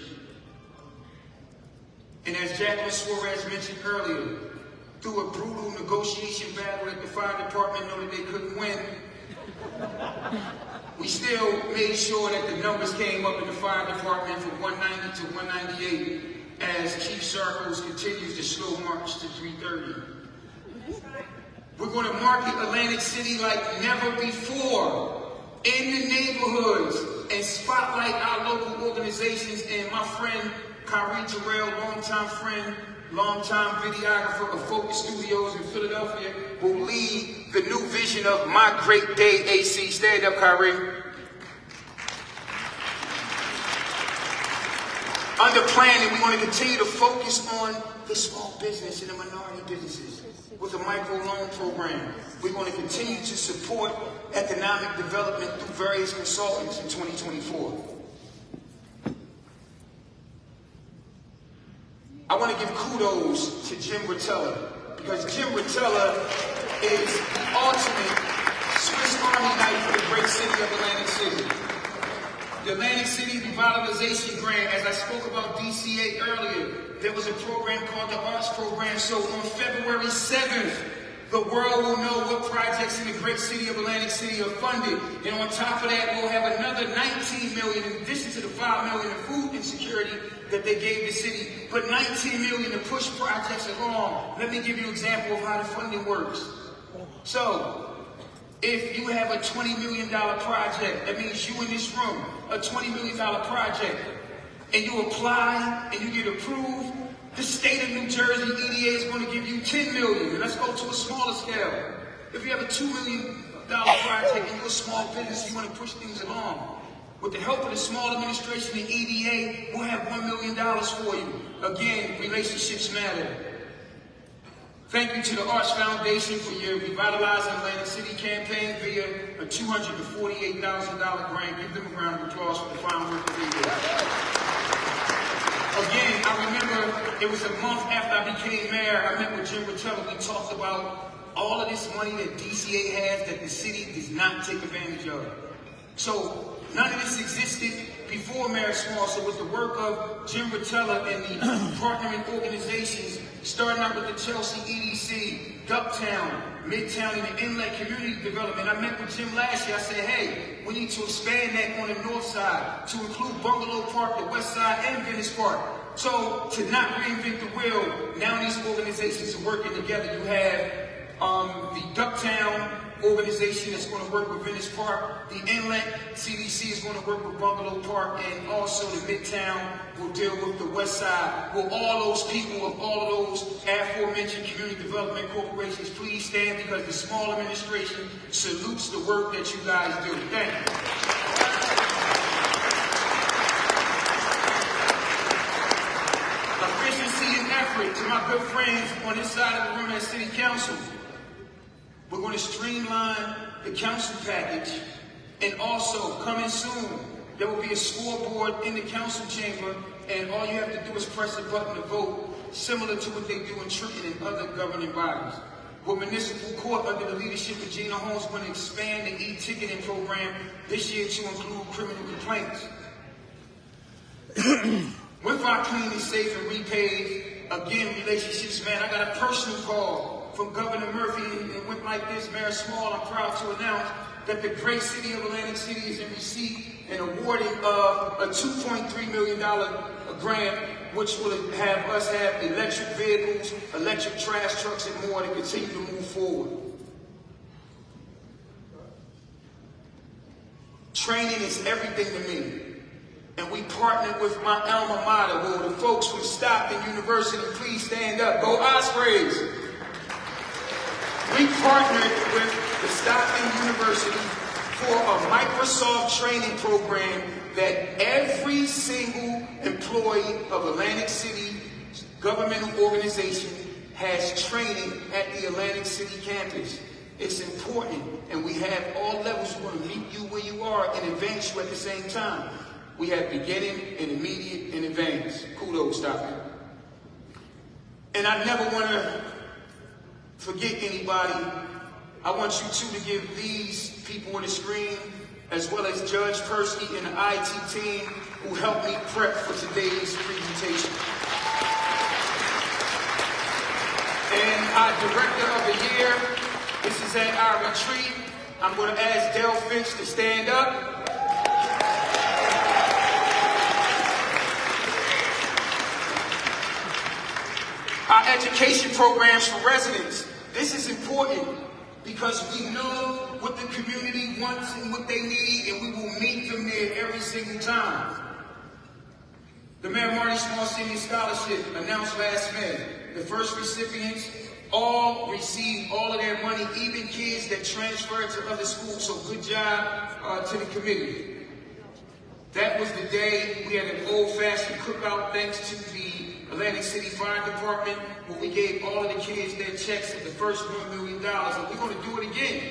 Speaker 6: And as Jacqueline Suarez mentioned earlier, through a brutal negotiation battle that the fire department knew that they couldn't win, we still made sure that the numbers came up in the fire department from 190 to 198 as Chief Sarkos continues the slow march to 330. We're going to market Atlantic City like never before in the neighborhoods and spotlight our local organizations. And my friend, Kyrie Terrell, longtime friend, longtime videographer of Focus Studios in Philadelphia, will lead the new vision of My Great Day AC. Stand up, Kyrie. Under planning, we want to continue to focus on the small business and the minority businesses with a micro loan program. We want to continue to support economic development through various consultants in 2024. I want to give kudos to Jim Rotella, because Jim Rotella is the ultimate Swiss Army knife for the great city of Atlantic City. The Atlantic City Revitalization Grant, as I spoke about DCA earlier, there was a program called the Arts Program. So on February 7th, the world will know what projects in the great city of Atlantic City are funded. And on top of that, we'll have another $19 million in addition to the $5 million in food insecurity that they gave the city, but $19 million to push projects along. Let me give you an example of how the funding works. So, if you have a $20 million project, that means you in this room, a $20 million project, and you apply and you get approved, the state of New Jersey EDA is going to give you $10 million. And let's go to a smaller scale. If you have a $2 million project and you're a small business, you want to push things along. With the help of the small administration and EDA, we'll have $1 million for you. Again, relationships matter. Thank you to the Arts Foundation for your Revitalizing Atlantic City campaign via a $248,000 grant. Give them a round of applause for the fine work that they did. Again, I remember it was a month after I became mayor, I met with Jim Rotella. We talked about all of this money that DCA has that the city does not take advantage of. So none of this existed before Mayor Small. So with the work of Jim Rotella and the partnering organizations, starting out with the Chelsea EDC, Ducktown, Midtown, and the Inlet Community Development. I met with Jim last year. I said, hey, we need to expand that on the north side to include Bungalow Park, the west side, and Venice Park. So to not reinvent the wheel, now these organizations are working together. You have the Ducktown organization that's going to work with Venice Park. The Inlet CDC is going to work with Bungalow Park, and also the Midtown will deal with the West Side. Will all those people of all of those aforementioned community development corporations please stand, because the small administration salutes the work that you guys do. Thank you. Efficiency and effort to my good friends on this side of the room at City Council. We're going to streamline the council package, and also, coming soon, there will be a scoreboard in the council chamber, and all you have to do is press a button to vote, similar to what they do in Trenton and other governing bodies. With municipal court, under the leadership of Gina Holmes, going to expand the e-ticketing program this year to include criminal complaints. With our Clean and Safe and Repave, again, relationships, man, I got a personal call from Governor Murphy, and it went like this. Mayor Small, I'm proud to announce that the great city of Atlantic City is in receipt and awarding of a $2.3 million grant, which will have us have electric vehicles, electric trash trucks, and more to continue to move forward. Training is everything to me. And we partnered with my alma mater. Will the folks from Stockton University please stand up? Go Ospreys! We partnered with the Stockton University for a Microsoft training program that every single employee of Atlantic City governmental organization has training at the Atlantic City campus. It's important, and we have all levels. We want to meet you where you are and advance you at the same time. We have beginning, intermediate, and advanced. Kudos, Stockton. And I never want to forget anybody. I want you two to give these people on the screen, as well as Judge Persky and the IT team who helped me prep for today's presentation. And our Director of the Year, this is at our retreat. I'm going to ask Del Finch to stand up. Our education programs for residents. This is important because we know what the community wants and what they need, and we will meet them there every single time. The Mayor Marty Small Senior Scholarship announced last May. The first recipients all received all of their money, even kids that transferred to other schools, so good job to the committee. That was the day we had an old-fashioned cookout thanks to the Atlantic City Fire Department, where we gave all of the kids their checks at the first $1 million. And we're going to do it again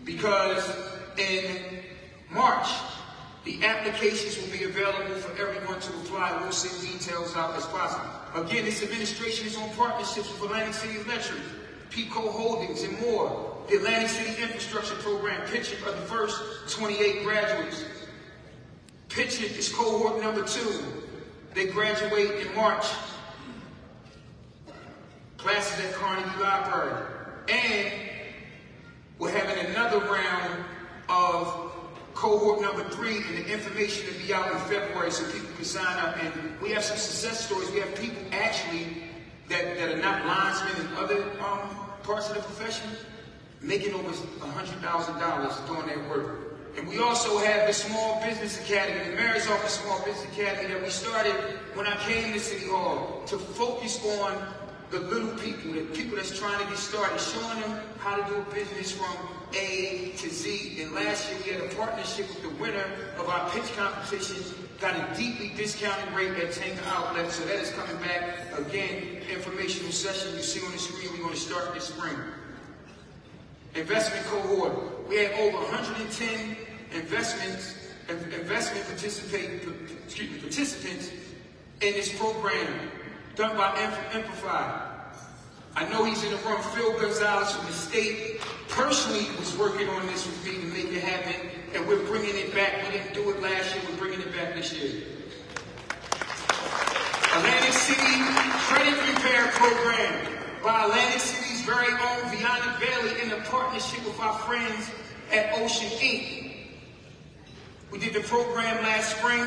Speaker 6: because in March, the applications will be available for everyone to apply. We'll send details out as possible. Again, this administration is on partnerships with Atlantic City Electric, PECO Holdings, and more. The Atlantic City Infrastructure Program, picture of the first 28 graduates. Picture is cohort number 2. They graduate in March. Classes at Carnegie Library. And we're having another round of cohort number 3, and the information will be out in February so people can sign up. And we have some success stories. We have people actually that are not linesmen and other parts of the profession making over $100,000 doing their work. And we also have the Small Business Academy, the Mayor's Office Small Business Academy that we started when I came to City Hall to focus on the little people, the people that's trying to get started, showing them how to do a business from A to Z. And last year we had a partnership with the winner of our pitch competition, got a deeply discounted rate at Tanker Outlet, so that is coming back. Again, informational session you see on the screen, we're going to start this spring. Investment cohort. We had over 110 investment participants in this program done by Amplify. I know he's in the room. Phil Gonzalez from the state personally was working on this with me to make it happen, and we're bringing it back. We didn't do it last year. We're bringing it back this year. Atlantic City Credit Repair Program by Atlantic City's very own Vianna Bailey in a partnership with our friends at Ocean Inc. We did the program last spring.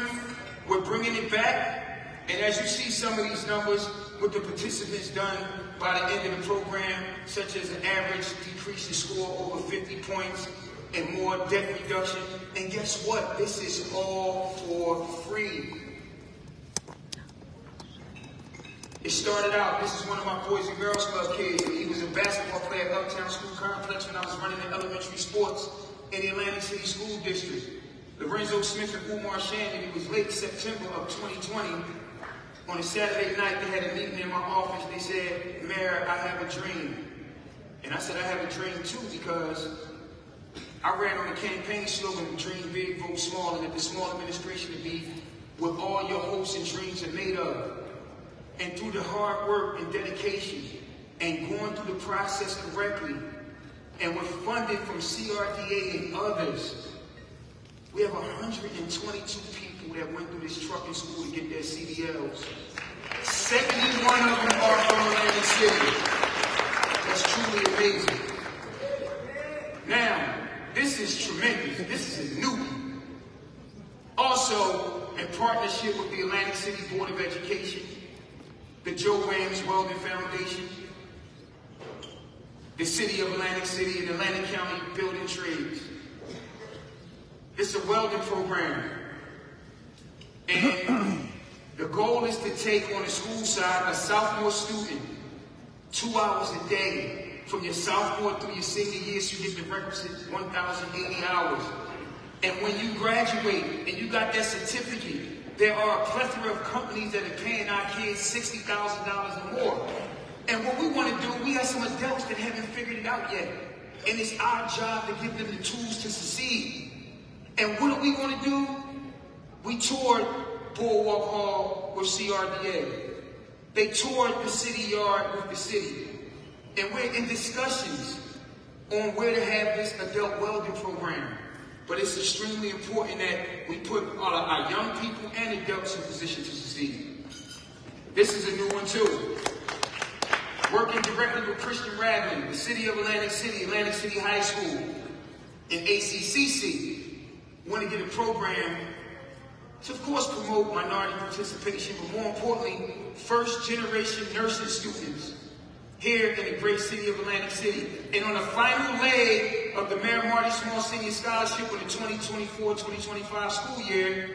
Speaker 6: We're bringing it back. And as you see some of these numbers with the participants done by the end of the program, such as an average decrease in score over 50 points and more debt reduction. And guess what? This is all for free. It started out, this is one of my Boys and Girls Club kids. He was a basketball player at Uptown School Complex when I was running the elementary sports in the Atlantic City School District. Lorenzo Smith and Umar Shannon, it was late September of 2020. On a Saturday night, they had a meeting in my office. They said, Mayor, I have a dream. And I said, I have a dream too, because I ran on the campaign slogan, dream big, vote small, and that the small administration would be what all your hopes and dreams are made of. And through the hard work and dedication and going through the process correctly, and with funding from CRDA and others, we have 122 people that went through this trucking school to get their CDLs. 71 of them are from Atlantic City. That's truly amazing. Now, this is tremendous. This is a newbie. Also, in partnership with the Atlantic City Board of Education, the Joe Rams Welding Foundation, the City of Atlantic City, and Atlantic County Building Trades. It's a welding program. And the goal is to take on the school side a sophomore student 2 hours a day from your sophomore through your senior year, so you get the requisite 1,080 hours. And when you graduate and you got that certificate, there are a plethora of companies that are paying our kids $60,000 or more. And what we want to do, we have some adults that haven't figured it out yet. And it's our job to give them the tools to succeed. And what are we going to do? We toured Boardwalk Hall with CRDA. They toured the city yard with the city. And we're in discussions on where to have this adult welding program. But it's extremely important that we put our young people and adults in position to succeed. This is a new one too. Working directly with Christian Radley, the City of Atlantic City High School, and ACCC. Want to get a program to, of course, promote minority participation, but more importantly, first-generation nursing students here in the great city of Atlantic City. And on the final leg of the Mayor Marty Small Senior Scholarship for the 2024-2025 school year,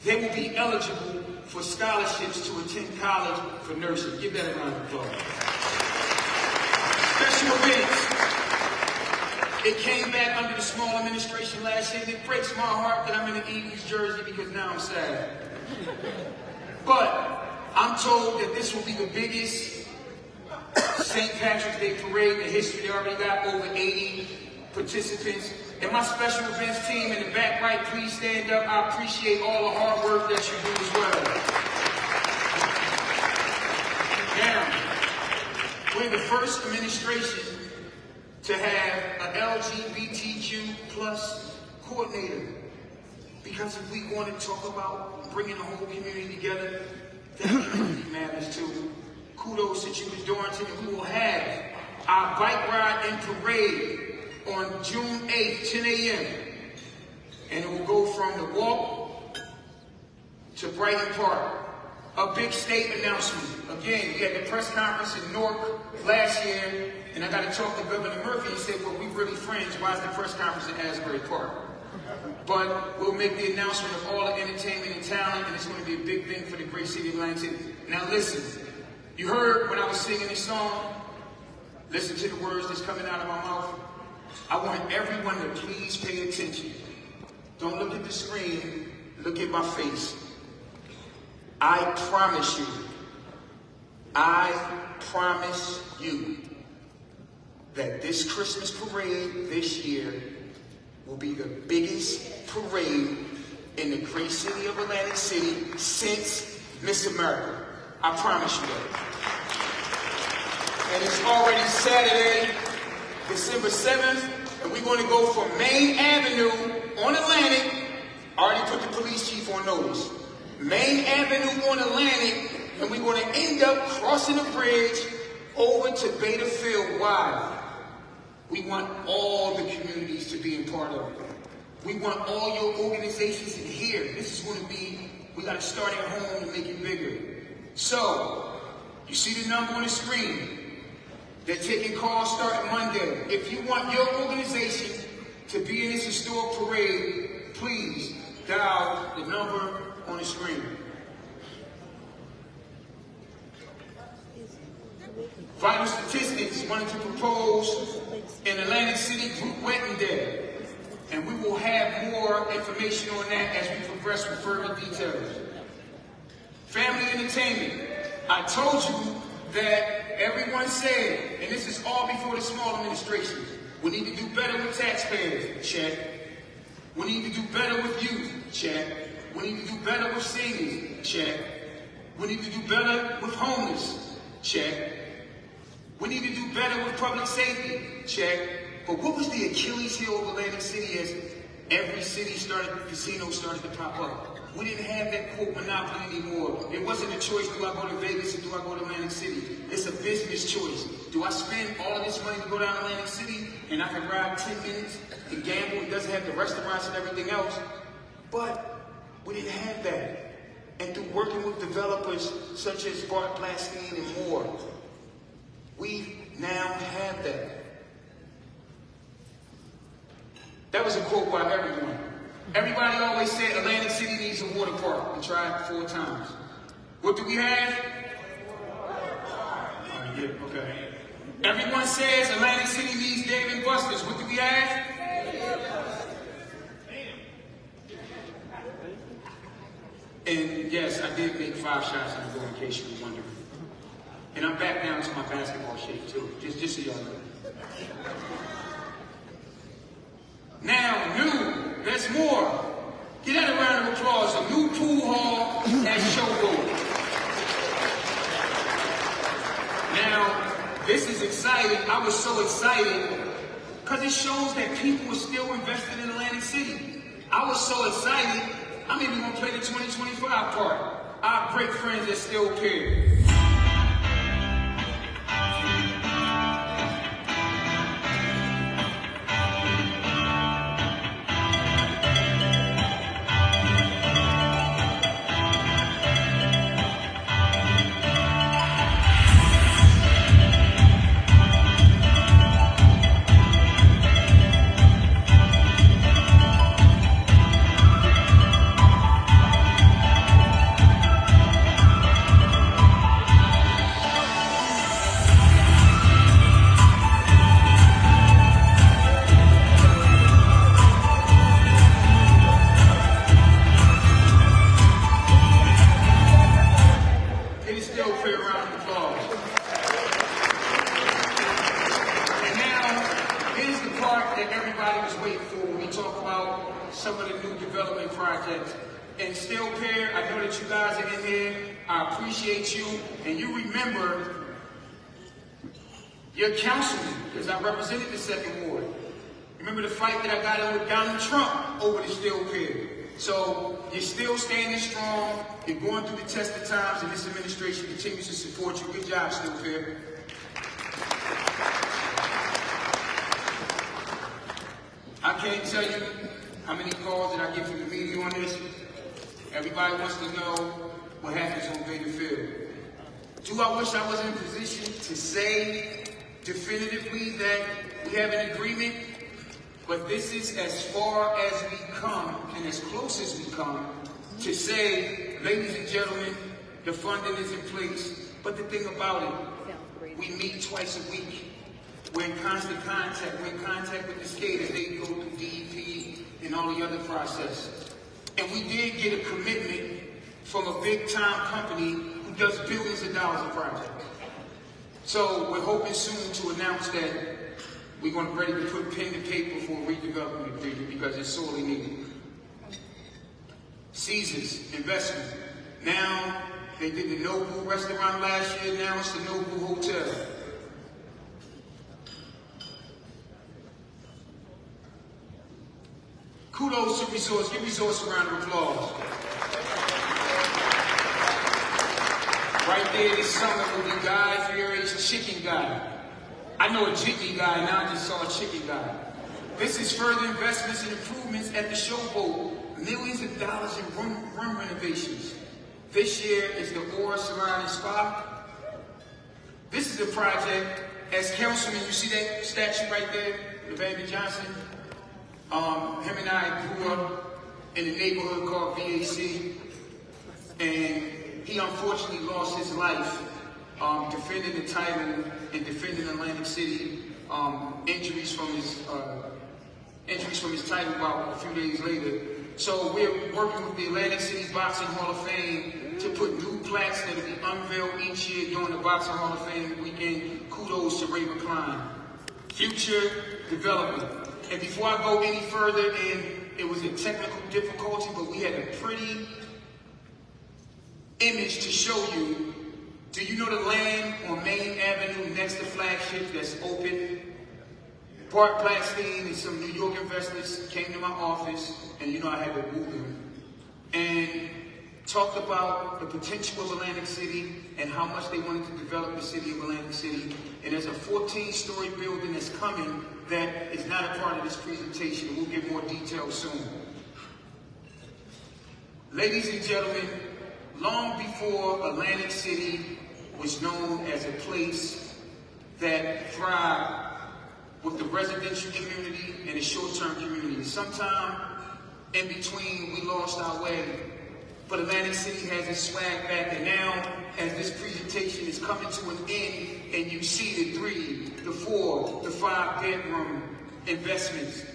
Speaker 6: they will be eligible for scholarships to attend college for nursing. Give that a round of applause. Special events. It came back under the small administration last year, and it breaks my heart that I'm in the Eagles jersey because now I'm sad. But I'm told that this will be the biggest St. Patrick's Day parade in history. They already got over 80 participants. And my special events team in the back right, please stand up. I appreciate all the hard work that you do as well. Now, we're the first administration to have an LGBTQ plus coordinator. Because if we want to talk about bringing the whole community together, that really matters too. Kudos to Judith Dorrington, and we will have our bike ride and parade on June 8th, 10 a.m. And it will go from the walk to Brighton Park. A big state announcement. Again, we had the press conference in Newark last year, and I got to talk to Governor Murphy and say, well, we really friends. Why is the press conference in Asbury Park? But we'll make the announcement of all the entertainment and talent, and it's going to be a big thing for the great city of Atlantic City. Now listen, you heard when I was singing this song, listen to the words that's coming out of my mouth. I want everyone to please pay attention. Don't look at the screen, look at my face. I promise you that this Christmas parade this year will be the biggest parade in the great city of Atlantic City since Miss America. I promise you that. And it's already Saturday, December 7th, and we're going to go from Main Avenue on Atlantic. I already put the police chief on notice. Main Avenue on Atlantic, and we're going to end up crossing the bridge over to Beta Field. Why? We want all the communities to be a part of it. We want all your organizations in here. This is going to be, we got to start at home and make it bigger. So, you see the number on the screen. They're taking calls starting Monday. If you want your organization to be in this historic parade, please dial the number on the screen. Vital Statistics wanted to propose an Atlantic City group wedding day, and we will have more information on that as we progress with further details. Family entertainment. I told you that everyone said, and this is all before the small administration, we need to do better with taxpayers, check. We need to do better with youth, check. We need to do better with seniors, check. We need to do better with homeless, check. We need to do better with public safety, check. But what was the Achilles heel of Atlantic City as every casino started to pop up? We didn't have that quote monopoly anymore. It wasn't a choice, do I go to Vegas or do I go to Atlantic City? It's a business choice. Do I spend all of this money to go down to Atlantic City and I can ride 10 minutes and gamble? It doesn't have the restaurants and everything else. But we didn't have that. And through working with developers such as Bart Blastine and more, we now have that. That was a quote by everyone. Everybody always said Atlantic City needs a water park. We tried 4 times. What do we have? Yeah, okay. Everyone says Atlantic City needs Dave & Buster's. What do we have? And yes, I did make 5 shots in the goal in case you were wondering. And I'm back down to my basketball shape too, just so y'all know. Now, new, that's more. Get that a round of applause. A new pool hall at Showboat. Now, this is exciting. I was so excited because it shows that people are still invested in Atlantic City. I was so excited, I'm even going to play the 2025 part. Our great friends that still care. I appreciate you, and you remember your councilman, because I represented the 2nd Ward. Remember the fight that I got in with Donald Trump over the steel pier. So you're still standing strong, you're going through the test of times, and this administration continues to support you. Good job, steel pier. I can't tell you how many calls that I get from the media on this. Everybody wants to know what happens on Baker Field. Do I wish I was in a position to say definitively that we have an agreement? But this is as far as we come and as close as we come to say, ladies and gentlemen, the funding is in place. But the thing about it, we meet twice a week. We're in constant contact. We're in contact with the state as they go through DEP and all the other processes. And we did get a commitment from a big-time company who does billions of dollars of projects. So we're hoping soon to announce that we're going to be ready to put pen to paper for a redevelopment agreement because it's sorely needed. Caesars investment. Now, they did the Nobu restaurant last year, now it's the Nobu Hotel. Kudos to Resource. Give Resource a round of applause. Right there this summer will be Guy Fieri's Chicken Guy. I know a chicken guy, now I just saw a chicken guy. This is further investments and improvements at the Showboat. Millions of dollars in room renovations. This year is the Aura Salon and Spa. This is a project, as councilman, you see that statue right there, Evander Johnson? Him and I grew up in a neighborhood called VAC, and he unfortunately lost his life defending the title and defending Atlantic City. Injuries from his title about a few days later. So we're working with the Atlantic City Boxing Hall of Fame to put new plaques that will be unveiled each year during the Boxing Hall of Fame weekend. Kudos to Ray McCline. Future development. And before I go any further, and it was a technical difficulty, but we had a pretty image to show you. Do you know the land on Main Avenue next to Flagship that's open? Bart Blackstein and some New York investors came to my office, and you know I had to woo them, and talked about the potential of Atlantic City and how much they wanted to develop the city of Atlantic City. And there's a 14-story building that's coming that is not a part of this presentation. We'll give more details soon. Ladies and gentlemen, long before Atlantic City was known as a place that thrived with the residential community and the short-term community. Sometime in between, we lost our way. But Atlantic City has its swag back, and now, as this presentation is coming to an end, and you see the 3, the 4, the 5-bedroom investments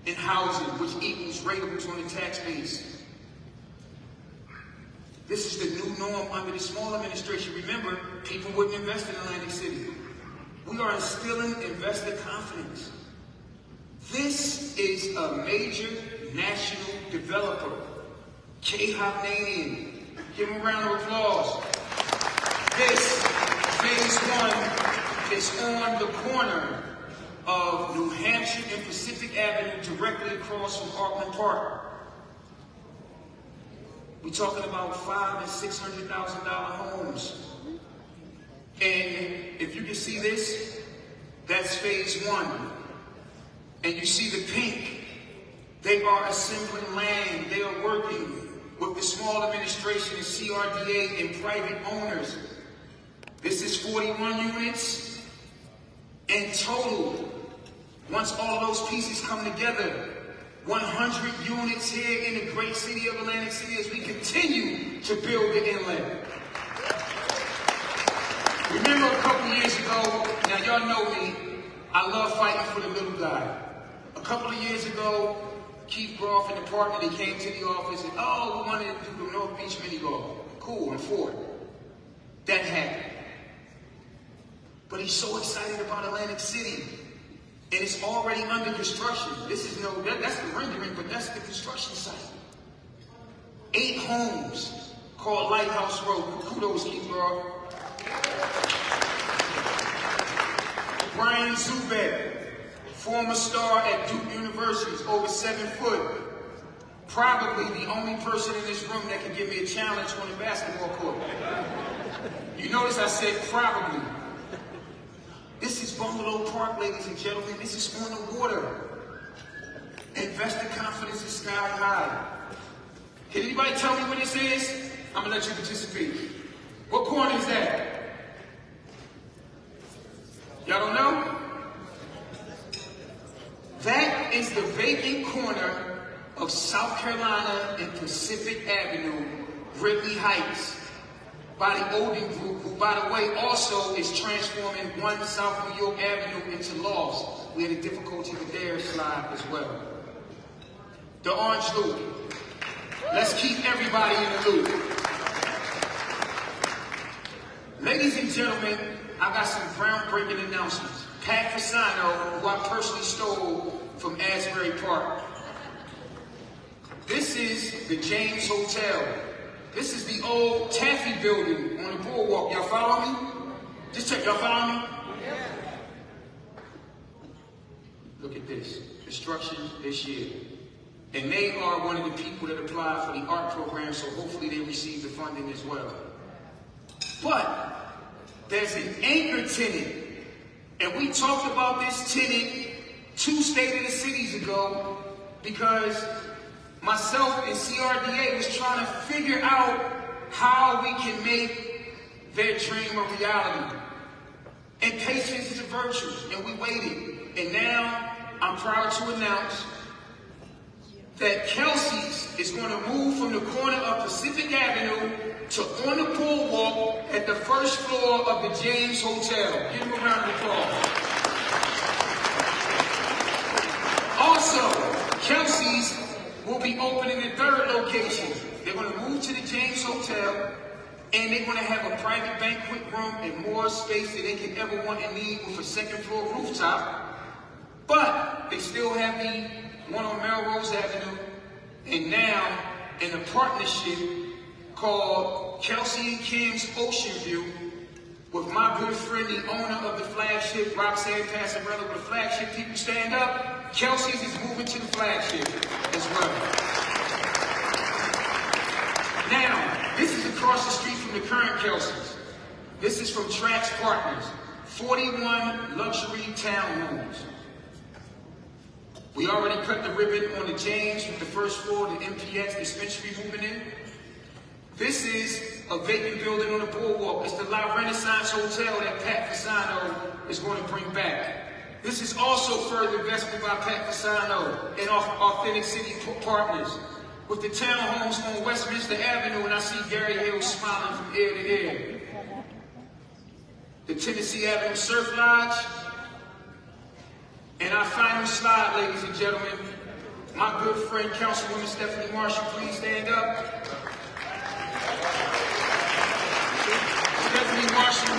Speaker 6: in housing, which equals ratables on the tax base. This is the new norm under the small administration. Remember, people wouldn't invest in Atlantic City. We are instilling investor confidence. This is a major national developer. K. Hovnanian. Give him a round of applause. This, phase 1, is on the corner of New Hampshire and Pacific Avenue, directly across from Parkland Park. We're talking about $500,000 and $600,000 homes. And if you can see this, that's phase 1. And you see the pink. They are assembling land. They are working with the small administration and CRDA and private owners. This is 41 units in total. Once all of those pieces come together, 100 units here in the great city of Atlantic City as we continue to build the inlet. Remember a couple years ago, now y'all know me, I love fighting for the little guy. A couple of years ago, Keith Groff and the partner, they came to the office and, oh, we wanted to do the North Beach mini golf. Cool, and Ford. That happened. But he's so excited about Atlantic City. And it's already under construction. This is that's the rendering, but that's the construction site. 8 homes called Lighthouse Road. Kudos, Keith-Roy. Brian Zubek, former star at Duke University, is over 7 foot. Probably the only person in this room that can give me a challenge on the basketball court. You notice I said probably. This is Bungalow Park, ladies and gentlemen. This is on the water. Investor confidence is sky high. Can anybody tell me what this is? I'm gonna let you participate. What corner is that? Y'all don't know? That is the vacant corner of South Carolina and Pacific Avenue, Ridley Heights, by the Odin Group, who, by the way, also is transforming 1 South New York Avenue into lofts. We had a difficulty with their slide as well. The Orange Loop. Let's keep everybody in the loop. Ladies and gentlemen, I got some groundbreaking announcements. Pat Fasano, who I personally stole from Asbury Park. This is the James Hotel. This is the old Taffy building on the boardwalk. Y'all follow me? Just check, y'all follow me? Yeah. Look at this. Construction this year. And they are one of the people that applied for the art program, so hopefully they receive the funding as well. But there's an anchor tenant. And we talked about this tenant 2 State of the Cities ago because myself and CRDA was trying to figure out how we can make their dream a reality. And patience is a virtue, and we waited. And now I'm proud to announce that Kelsey's is going to move from the corner of Pacific Avenue to on the boardwalk at the first floor of the James Hotel. Give him a round of applause. Also, Kelsey's will be opening a 3rd location. They're going to move to the James Hotel, and they're going to have a private banquet room and more space than they can ever want and need with a 2nd floor rooftop. But they still have the one on Melrose Avenue, and now in a partnership called Kelsey and Kim's Ocean View with my good friend, the owner of the flagship, Roxanne Passarella with the flagship. People stand up. Kelsey's is moving to the flagship as well. Now, this is across the street from the current Kelsey's. This is from Trax Partners, 41 luxury townhomes. We already cut the ribbon on the James with the first floor, the MPX dispensary moving in. This is a vacant building on the boardwalk. It's the La Renaissance Hotel that Pat Fasano is going to bring back. This is also further investment by Pat Fasano and Authentic City Partners with the townhomes on Westminster Avenue, and I see Gary Hill smiling from ear to ear. The Tennessee Avenue Surf Lodge. And our final slide, ladies and gentlemen, my good friend, Councilwoman Stephanie Marshall, please stand up. Stephanie Marshall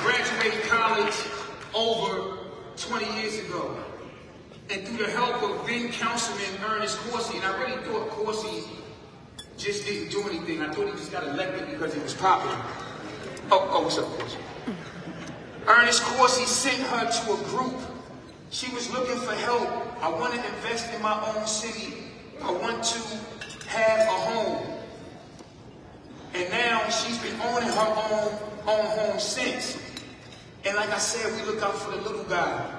Speaker 6: graduated college over 20 years ago. And through the help of then Councilman Ernest Coursey, and I really thought Coursey just didn't do anything. I thought he just got elected because he was popular. Oh, what's up, Coursey? Ernest Coursey sent her to a group. She was looking for help. I want to invest in my own city. I want to have a home. And now she's been owning her own home since. And like I said, we look out for the little guy.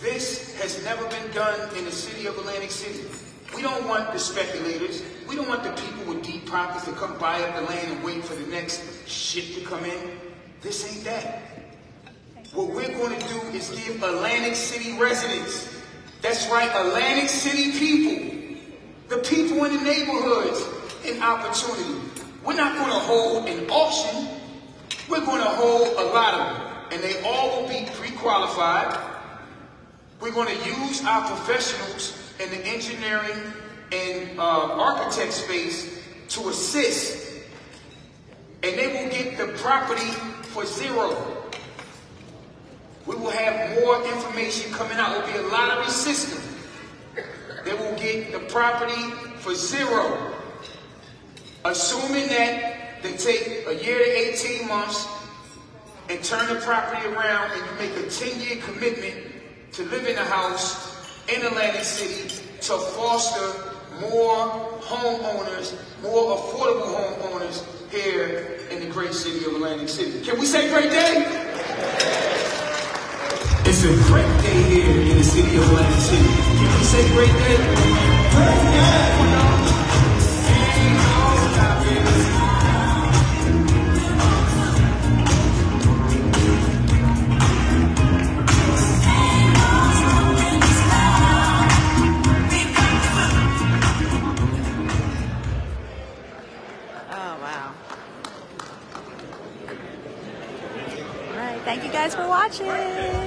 Speaker 6: This has never been done in the city of Atlantic City. We don't want the speculators. We don't want the people with deep pockets to come buy up the land and wait for the next shit to come in. This ain't that. What we're going to do is give Atlantic City residents, that's right, Atlantic City people, the people in the neighborhoods, an opportunity. We're not going to hold an auction. We're going to hold a lot of them, and they all will be pre-qualified. We're going to use our professionals in the engineering and architect space to assist, and they will get the property for $0. We will have more information coming out. It will be a lottery system. They will get the property for $0. Assuming that They take a year to 18 months and turn the property around, and you make a 10-year commitment to live in a house in Atlantic City to foster more homeowners, more affordable homeowners here in the great city of Atlantic City. Can we say great day? It's a great day here in the city of Atlantic City. Can we say great day? Great day!
Speaker 2: Thank you guys for watching.